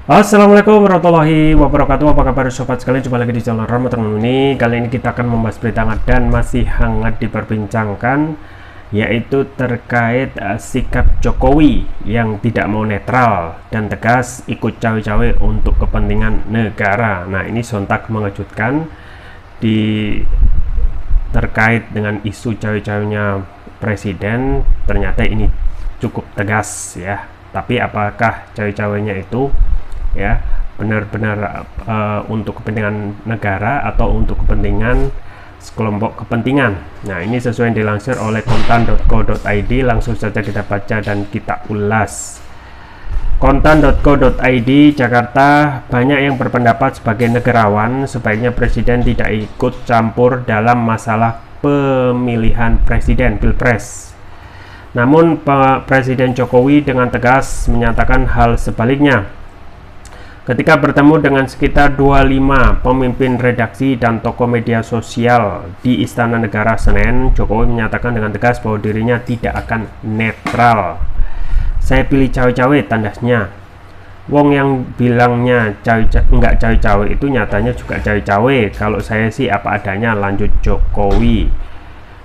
Assalamualaikum warahmatullahi wabarakatuh. Apa kabar sobat sekalian? Jumpa lagi di channel Rama ini. Kali ini kita akan membahas berita hangat dan masih hangat diperbincangkan, yaitu terkait sikap Jokowi yang tidak mau netral dan tegas ikut cawe-cawe untuk kepentingan negara. Nah, ini sontak mengejutkan terkait dengan isu cawe-cawenya presiden. Ternyata ini cukup tegas ya. Tapi apakah cawe-cawenya itu ya benar-benar untuk kepentingan negara atau untuk kepentingan sekelompok kepentingan? Nah, ini sesuai yang dilansir oleh kontan.co.id. Langsung saja kita baca dan kita ulas. Kontan.co.id Jakarta, banyak yang berpendapat sebagai negarawan sebaiknya presiden tidak ikut campur dalam masalah pemilihan presiden Pilpres. Namun Presiden Jokowi dengan tegas menyatakan hal sebaliknya. Ketika bertemu dengan sekitar 25 pemimpin redaksi dan tokoh media sosial di Istana Negara Senin, Jokowi menyatakan dengan tegas bahwa dirinya tidak akan netral. Saya pilih cawe-cawe, tandasnya. Wong yang bilangnya nggak cawe-cawe itu nyatanya juga cawe-cawe. Kalau saya sih apa adanya, lanjut Jokowi.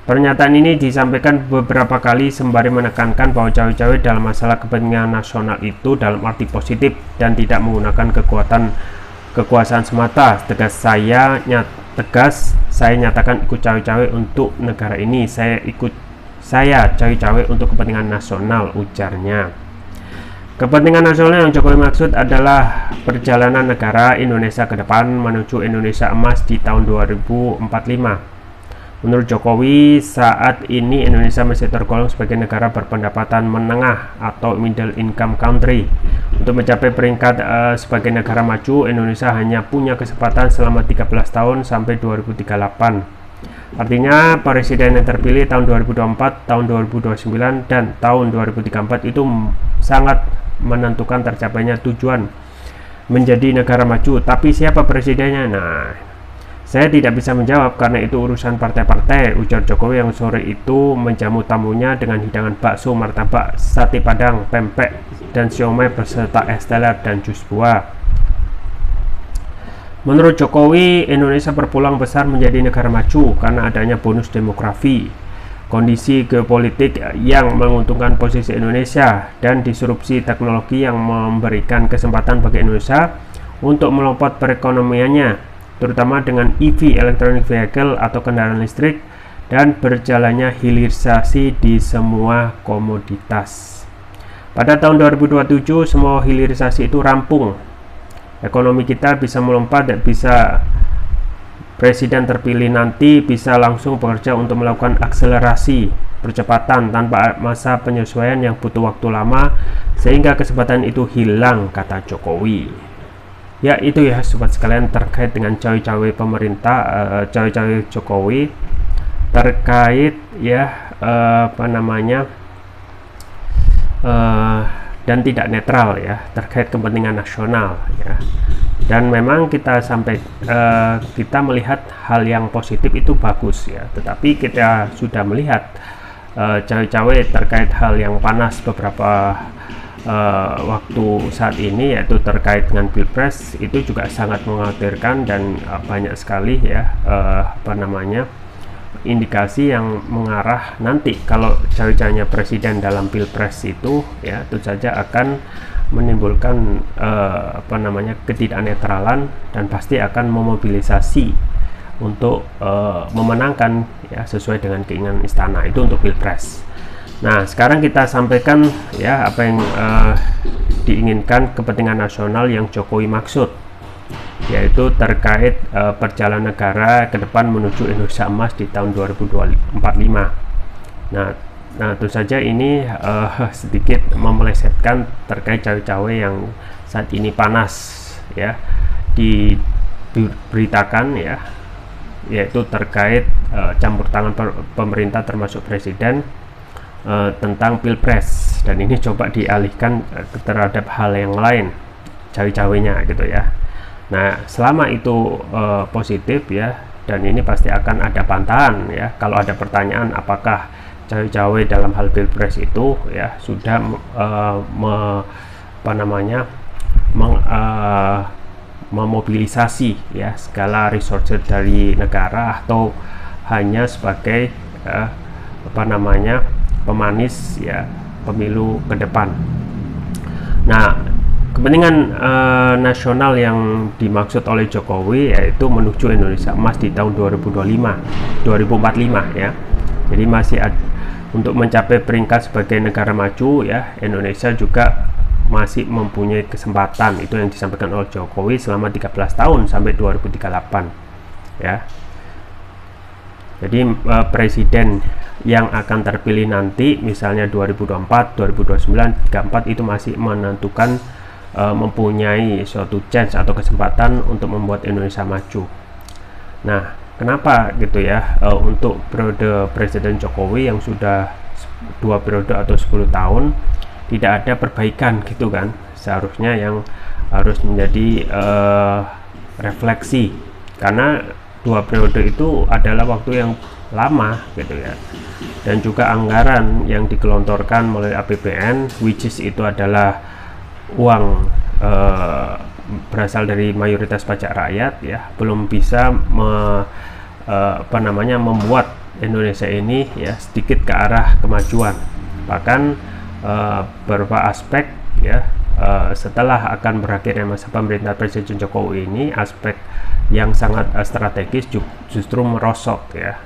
Pernyataan ini disampaikan beberapa kali sembari menekankan bahwa cawe-cawe dalam masalah kepentingan nasional itu dalam arti positif dan tidak menggunakan kekuasaan semata. Saya nyatakan ikut cawe-cawe untuk negara ini. Saya cawe-cawe untuk kepentingan nasional, ujarnya. Kepentingan nasional yang Jokowi maksud adalah perjalanan negara Indonesia ke depan menuju Indonesia emas di tahun 2045. Menurut Jokowi, saat ini Indonesia masih tergolong sebagai negara berpendapatan menengah atau middle income country. Untuk mencapai peringkat sebagai negara maju, Indonesia hanya punya kesempatan selama 13 tahun sampai 2038. Artinya, presiden yang terpilih tahun 2024, tahun 2029, dan tahun 2034 itu sangat menentukan tercapainya tujuan menjadi negara maju. Tapi siapa presidennya? Nah, saya tidak bisa menjawab karena itu urusan partai-partai, ujar Jokowi yang sore itu menjamu tamunya dengan hidangan bakso, martabak, sate padang, pempek, dan siomay beserta es teler dan jus buah. Menurut Jokowi, Indonesia berpeluang besar menjadi negara maju karena adanya bonus demografi, kondisi geopolitik yang menguntungkan posisi Indonesia, dan disrupsi teknologi yang memberikan kesempatan bagi Indonesia untuk melompat perekonomiannya, terutama dengan EV (electronic vehicle) atau kendaraan listrik, dan berjalannya hilirisasi di semua komoditas. Pada tahun 2027 semua hilirisasi itu rampung. Ekonomi kita bisa melompat dan bisa presiden terpilih nanti bisa langsung bekerja untuk melakukan akselerasi percepatan tanpa masa penyesuaian yang butuh waktu lama sehingga kesempatan itu hilang, kata Jokowi. Ya, itu ya sobat sekalian terkait dengan cawe-cawe pemerintah, cawe-cawe Jokowi terkait ya dan tidak netral ya terkait kepentingan nasional ya. Dan memang kita melihat hal yang positif itu bagus ya, tetapi kita sudah melihat cawe-cawe terkait hal yang panas beberapa waktu saat ini, yaitu terkait dengan Pilpres, itu juga sangat mengkhawatirkan dan banyak sekali ya indikasi yang mengarah nanti kalau cawe-cawenya presiden dalam Pilpres itu ya tentu saja akan menimbulkan ketidaknetralan dan pasti akan memobilisasi untuk memenangkan ya sesuai dengan keinginan istana itu untuk Pilpres. Nah, sekarang kita sampaikan ya apa yang diinginkan kepentingan nasional yang Jokowi maksud, yaitu terkait perjalanan negara ke depan menuju Indonesia emas di tahun 2045. Nah, tentu saja ini sedikit memelesetkan terkait cawe-cawe yang saat ini panas ya diberitakan ya, yaitu terkait campur tangan pemerintah termasuk presiden tentang Pilpres, dan ini coba dialihkan terhadap hal yang lain cawe-cawenya gitu ya. Nah, selama itu positif ya, dan ini pasti akan ada bantahan ya kalau ada pertanyaan apakah cawe-cawe dalam hal Pilpres itu ya sudah memobilisasi ya segala resource dari negara, atau hanya sebagai pemanis ya pemilu ke depan. Nah, kepentingan nasional yang dimaksud oleh Jokowi yaitu menuju Indonesia Emas di tahun 2045 ya. Jadi masih untuk mencapai peringkat sebagai negara maju ya, Indonesia juga masih mempunyai kesempatan. Itu yang disampaikan oleh Jokowi selama 13 tahun sampai 2038 ya. Jadi presiden yang akan terpilih nanti misalnya 2024, 2029, 34 itu masih menentukan mempunyai suatu chance atau kesempatan untuk membuat Indonesia maju. Nah, kenapa gitu ya, untuk periode Presiden Jokowi yang sudah 2 periode atau 10 tahun tidak ada perbaikan gitu kan, seharusnya yang harus menjadi refleksi, karena 2 periode itu adalah waktu yang lama gitu ya, dan juga anggaran yang digelontorkan melalui APBN, which is itu adalah uang berasal dari mayoritas pajak rakyat ya, belum bisa membuat Indonesia ini ya sedikit ke arah kemajuan. Bahkan beberapa aspek ya, setelah akan berakhirnya masa pemerintah Presiden Jokowi ini, aspek yang sangat strategis justru merosot ya.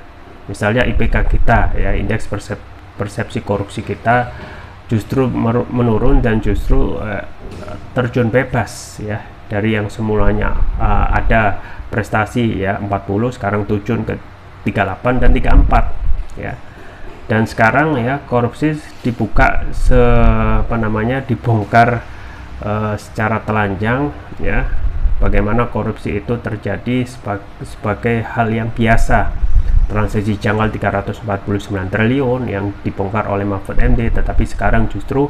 Misalnya IPK kita ya, indeks persepsi korupsi kita justru menurun, dan justru terjun bebas ya, dari yang semulanya ada prestasi ya 40, sekarang turun ke 38 dan 34 ya. Dan sekarang ya korupsi dibuka dibongkar secara telanjang ya, bagaimana korupsi itu terjadi sebagai hal yang biasa. Transaksi janggal 349 triliun yang dibongkar oleh Mahfud MD, tetapi sekarang justru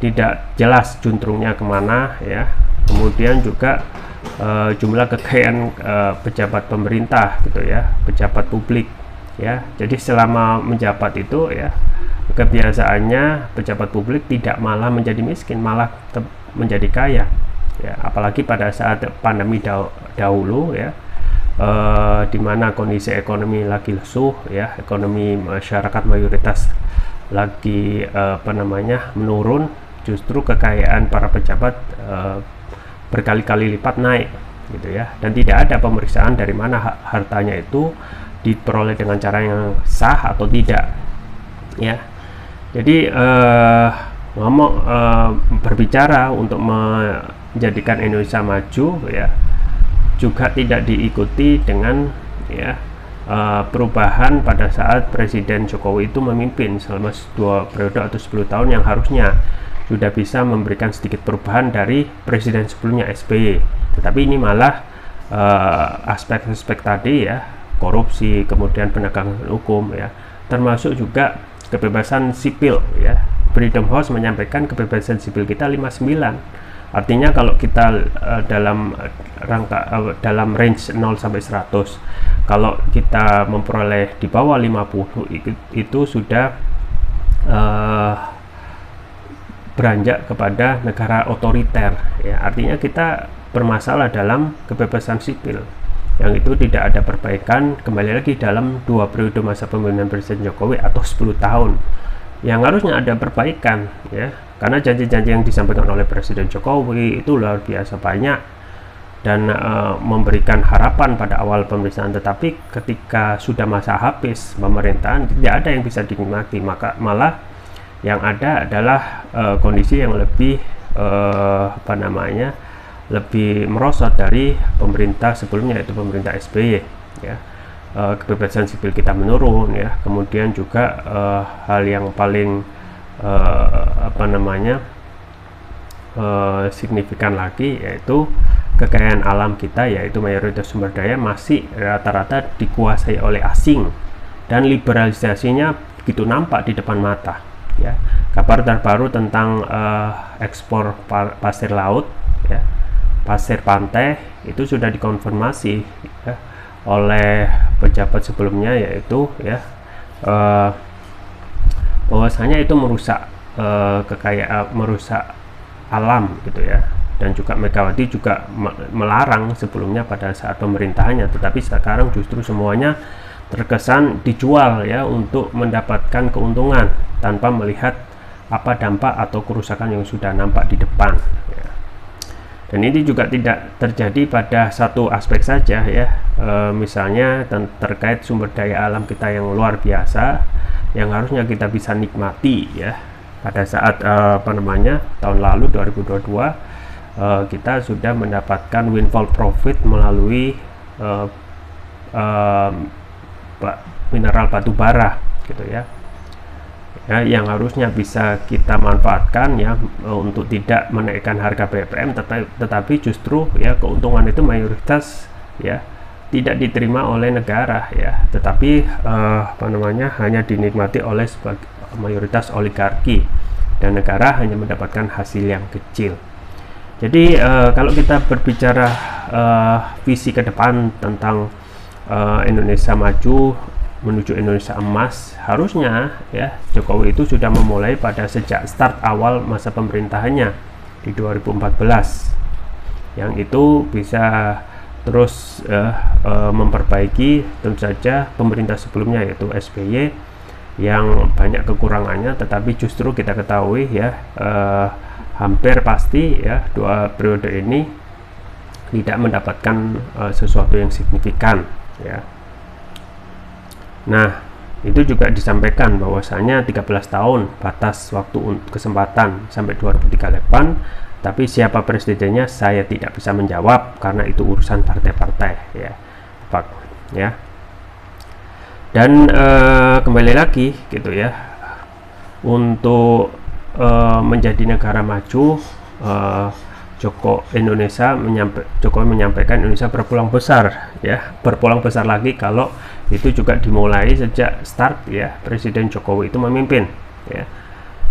tidak jelas juntrungnya kemana ya. Kemudian juga jumlah kekayaan pejabat pemerintah gitu ya, pejabat publik ya. Jadi selama menjabat itu ya, kebiasaannya pejabat publik tidak malah menjadi miskin, malah menjadi kaya ya. Apalagi pada saat pandemi dahulu ya, di mana kondisi ekonomi lagi lesu ya, ekonomi masyarakat mayoritas lagi menurun, justru kekayaan para pejabat berkali-kali lipat naik gitu ya, dan tidak ada pemeriksaan dari mana hartanya itu diperoleh dengan cara yang sah atau tidak ya. Jadi berbicara untuk menjadikan Indonesia maju ya, juga tidak diikuti dengan ya perubahan pada saat Presiden Jokowi itu memimpin selama 2 periode atau 10 tahun, yang harusnya sudah bisa memberikan sedikit perubahan dari presiden sebelumnya SBY. Tetapi ini malah aspek-aspek tadi ya, korupsi, kemudian penegakan hukum ya, termasuk juga kebebasan sipil ya. Freedom House menyampaikan kebebasan sipil kita 59. Artinya kalau kita dalam range 0 sampai 100, kalau kita memperoleh di bawah 50 itu sudah beranjak kepada negara otoriter ya. Artinya kita bermasalah dalam kebebasan sipil, yang itu tidak ada perbaikan. Kembali lagi dalam 2 periode masa pemerintahan Presiden Jokowi atau 10 tahun yang harusnya ada perbaikan ya, karena janji-janji yang disampaikan oleh Presiden Jokowi itu luar biasa banyak dan memberikan harapan pada awal pemerintahan, tetapi ketika sudah masa habis pemerintahan tidak ada yang bisa dinikmati, maka malah yang ada adalah kondisi yang lebih lebih merosot dari pemerintah sebelumnya, yaitu pemerintah SBY ya. Kebebasan sipil kita menurun ya, kemudian juga hal yang paling signifikan lagi yaitu kekayaan alam kita, yaitu mayoritas sumber daya masih rata-rata dikuasai oleh asing, dan liberalisasinya begitu nampak di depan mata ya. Kabar terbaru tentang ekspor pasir laut ya, pasir pantai itu sudah dikonfirmasi ya oleh pejabat sebelumnya, yaitu ya bahwasanya itu merusak kekayaan, merusak alam gitu ya. dan juga Megawati juga melarang sebelumnya pada saat pemerintahannya, tetapi sekarang justru semuanya terkesan dijual ya untuk mendapatkan keuntungan tanpa melihat apa dampak atau kerusakan yang sudah nampak di depan ya. Dan ini juga tidak terjadi pada satu aspek saja ya, misalnya terkait sumber daya alam kita yang luar biasa yang harusnya kita bisa nikmati ya. Pada saat tahun lalu 2022 kita sudah mendapatkan windfall profit melalui mineral batu bara gitu ya, yang harusnya bisa kita manfaatkan ya untuk tidak menaikkan harga BBM, tetapi justru ya keuntungan itu mayoritas ya tidak diterima oleh negara ya, tetapi hanya dinikmati oleh mayoritas oligarki dan negara hanya mendapatkan hasil yang kecil. Jadi kalau kita berbicara visi ke depan tentang Indonesia maju menuju Indonesia emas, harusnya ya Jokowi itu sudah memulai pada sejak start awal masa pemerintahannya di 2014, yang itu bisa terus memperbaiki tentu saja pemerintah sebelumnya yaitu SBY yang banyak kekurangannya, tetapi justru kita ketahui ya hampir pasti ya dua periode ini tidak mendapatkan sesuatu yang signifikan ya. Nah, itu juga disampaikan bahwasanya 13 tahun batas waktu kesempatan sampai 2038, tapi siapa presidennya saya tidak bisa menjawab karena itu urusan partai-partai ya. Pak ya. Dan kembali lagi gitu ya, untuk menjadi negara maju, Jokowi menyampaikan Indonesia berpeluang besar ya, berpeluang besar lagi kalau itu juga dimulai sejak start ya Presiden Jokowi itu memimpin ya.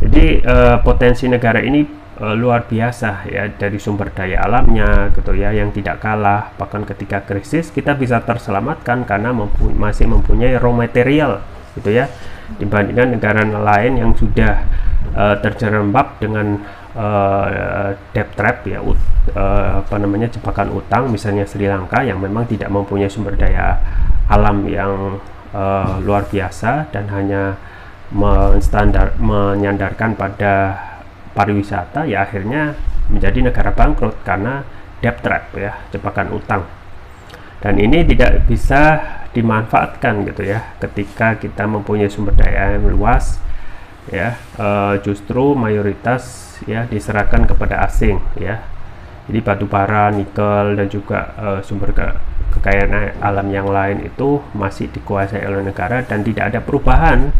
Jadi potensi negara ini luar biasa ya, dari sumber daya alamnya gitu ya yang tidak kalah, bahkan ketika krisis kita bisa terselamatkan karena masih mempunyai raw material gitu ya, dibandingkan negara lain yang sudah terjerembab dengan debt trap ya, jebakan utang, misalnya Sri Lanka yang memang tidak mempunyai sumber daya alam yang luar biasa dan hanya menyandarkan pada pariwisata, ya akhirnya menjadi negara bangkrut karena debt trap ya, jebakan utang. Dan ini tidak bisa dimanfaatkan gitu ya ketika kita mempunyai sumber daya yang luas ya, justru mayoritas ya diserahkan kepada asing ya. Jadi batu bara, nikel dan juga sumber kekayaan alam yang lain itu masih dikuasai oleh negara dan tidak ada perubahan.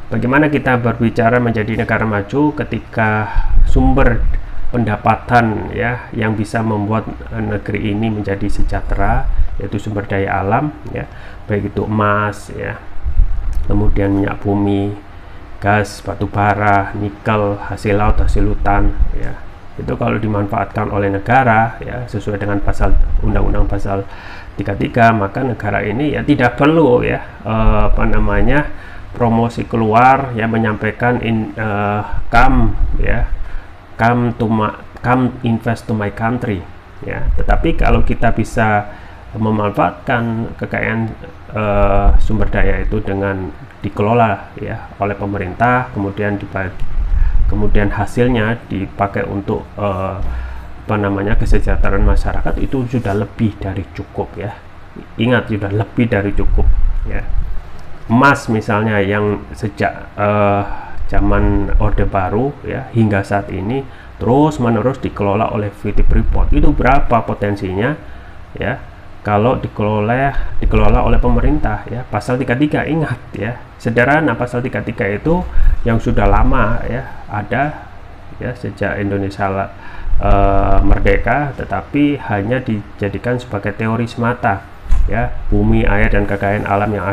Bagaimana kita berbicara menjadi negara maju ketika sumber pendapatan ya yang bisa membuat negeri ini menjadi sejahtera yaitu sumber daya alam ya, baik itu emas ya, kemudian minyak bumi, gas, batu bara, nikel, hasil laut, hasil hutan ya, itu kalau dimanfaatkan oleh negara ya sesuai dengan pasal undang-undang pasal 33, maka negara ini ya tidak perlu ya promosi keluar ya, menyampaikan come invest to my country ya. Tetapi kalau kita bisa memanfaatkan kekayaan sumber daya itu dengan dikelola ya oleh pemerintah, kemudian hasilnya dipakai untuk kesejahteraan masyarakat, itu sudah lebih dari cukup ya. Ingat, sudah lebih dari cukup ya. Emas misalnya yang sejak zaman Orde Baru ya hingga saat ini terus menerus dikelola oleh PT Freeport, itu berapa potensinya ya kalau dikelola oleh pemerintah ya. Pasal 33, ingat ya, sederhana, pasal 33 itu yang sudah lama ya ada ya sejak Indonesia merdeka, tetapi hanya dijadikan sebagai teori semata ya. Bumi, air dan kekayaan alam yang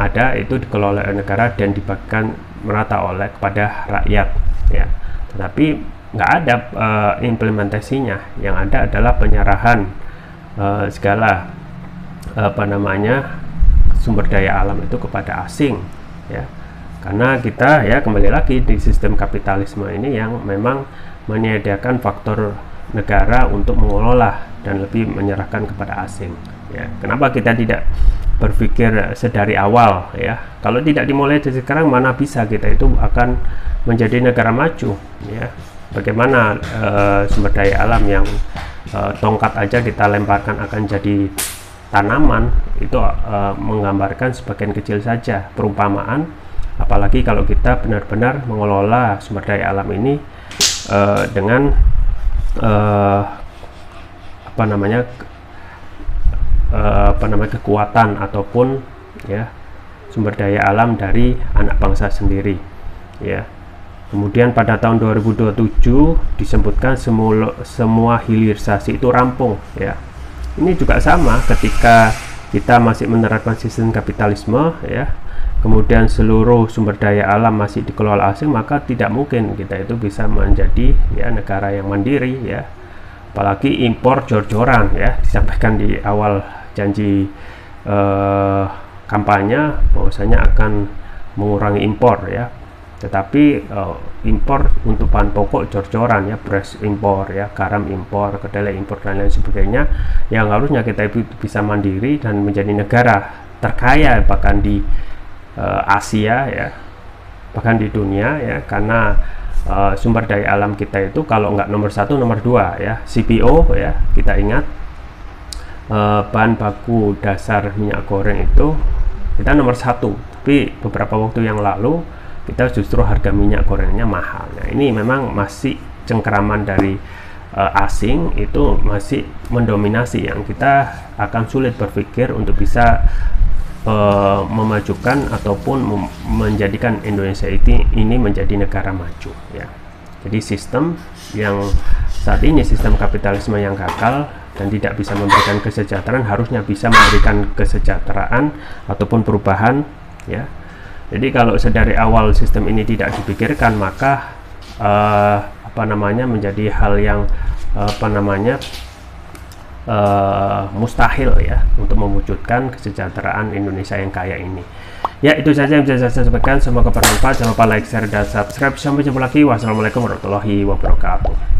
ada itu dikelola oleh negara dan dibagikan merata kepada rakyat ya. Tetapi nggak ada implementasinya. Yang ada adalah penyerahan segala sumber daya alam itu kepada asing ya, Karena kita ya kembali lagi di sistem kapitalisme ini yang memang menyediakan faktor negara untuk mengelola dan lebih menyerahkan kepada asing. Ya, kenapa kita tidak berpikir sedari awal ya? Kalau tidak dimulai dari sekarang, mana bisa kita itu akan menjadi negara maju ya? Bagaimana sumber daya alam yang tongkat aja kita lemparkan akan jadi tanaman, itu menggambarkan sebagian kecil saja perumpamaan, apalagi kalau kita benar-benar mengelola sumber daya alam ini dengan kekuatan ataupun ya sumber daya alam dari anak bangsa sendiri ya. Kemudian pada tahun 2027 disebutkan semua hilirisasi itu rampung ya. Ini juga sama ketika kita masih menerapkan sistem kapitalisme ya, kemudian seluruh sumber daya alam masih dikelola asing, maka tidak mungkin kita itu bisa menjadi ya negara yang mandiri ya. Apalagi impor jor-joran ya, disampaikan di awal janji kampanye bahwasanya akan mengurangi impor ya, tetapi impor untuk bahan pokok jor-joran ya, beras impor ya, garam impor, kedelai impor dan lain sebagainya, yang harusnya kita itu bisa mandiri dan menjadi negara terkaya bahkan di Asia ya, bahkan di dunia ya, karena sumber daya alam kita itu kalau nggak nomor 1 nomor 2 ya. CPO ya, kita ingat bahan baku dasar minyak goreng itu kita nomor 1, tapi beberapa waktu yang lalu kita justru harga minyak gorengnya mahal. Nah, ini memang masih cengkeraman dari asing itu masih mendominasi, yang kita akan sulit berpikir untuk bisa memajukan ataupun menjadikan Indonesia ini menjadi negara maju ya. Jadi sistem yang saat ini, sistem kapitalisme yang gagal dan tidak bisa memberikan kesejahteraan, harusnya bisa memberikan kesejahteraan ataupun perubahan ya. Jadi kalau sedari awal sistem ini tidak dipikirkan, maka menjadi hal yang mustahil ya untuk mewujudkan kesejahteraan Indonesia yang kaya ini. Ya, itu saja yang bisa saya sampaikan. Semoga bermanfaat. Jangan lupa like, share, dan subscribe. Sampai jumpa lagi. Wassalamualaikum warahmatullahi wabarakatuh.